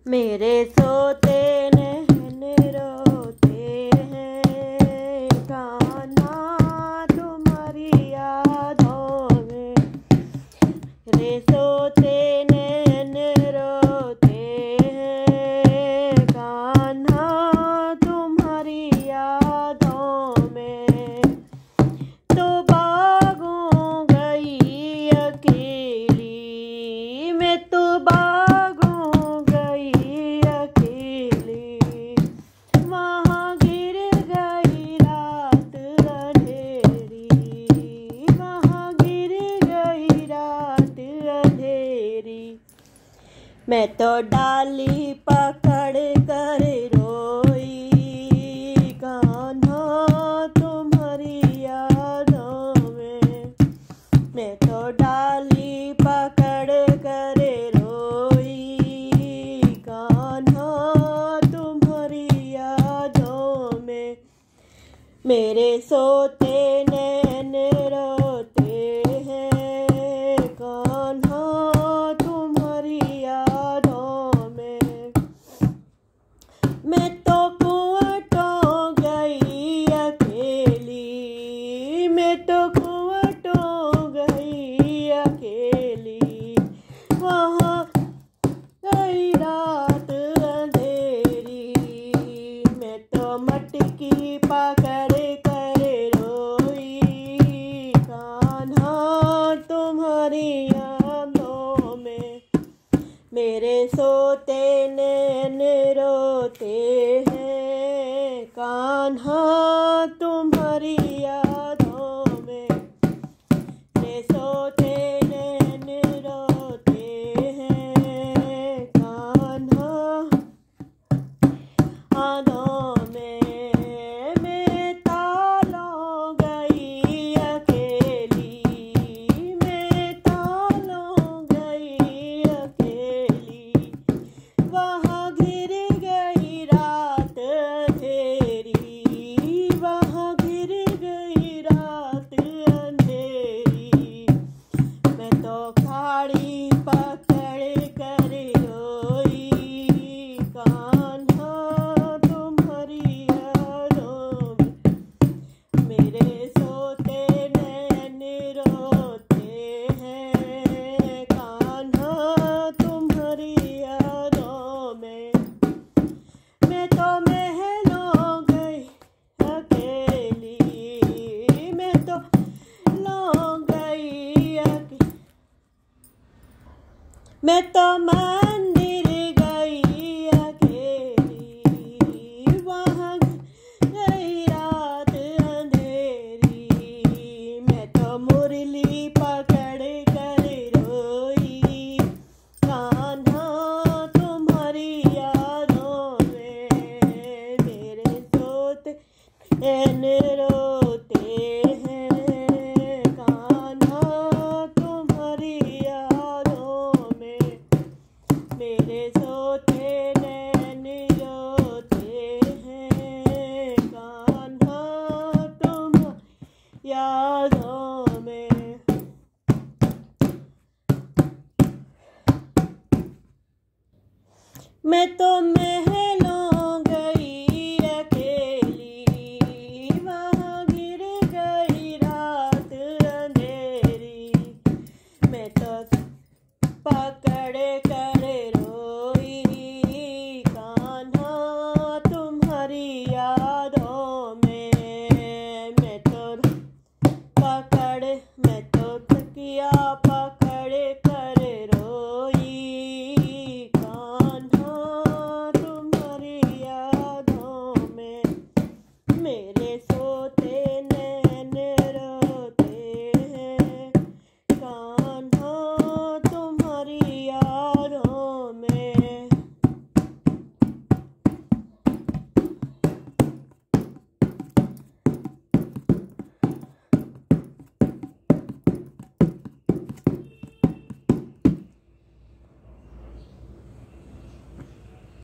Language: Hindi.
मेरे सोते नैन रोते हैं कान्हा तुम्हारी यादों में। मेरे सोते नैन रोते हैं कान्हा तुम्हारी यादों में। तो भागूं गई अकेली मैं तो मैं तो डाली पकड़ कर रोई कान्हा तुम्हारी यादों में। मैं तो डाली पकड़ कर रोई कान्हा तुम्हारी यादों में। मेरे सोते नैन रोते हैं कान्हा तुम्हारी यादों में। मैं तो कुआं गई अकेली मैं तो कुआं गई अकेली। वहाँ गई रात अंधेरी मैं तो मटकी पकड़ कर रोई कान्हा तुम्हारी यादों में। मेरे सोते नैन रोते हैं कान्हा तुम्हारी यादों में। मेरे सोते नैन रोते हैं कान्हा यादों में। मैं तालों गई अकेली मैं तालों गई अकेली। वहाँ घिर गई रात अंधेरी वहाँ घिर गई रात अंधेरी। मैं तो खाड़ी पकड़ कर रोई कान्हा तुम्हारी यादों में। मेरे सोते नैन रोते हैं कान्हा तुम्हारी यादों में। मैं तो महलों गई अकेली मैं तो लो गई अकेली। मैं तो मंदिर गई अकेली वहाँ गई रात अंधेरी। मैं तो मुरली पकड़ कर रोई कान्हा तुम्हारी यादों में। मेरे सोते नैन रोते हैं कान्हा तुम्हारी यादों में। मेरे सोते नैन रोते हैं कान्हा तुम्हारी यादों में। मैं तो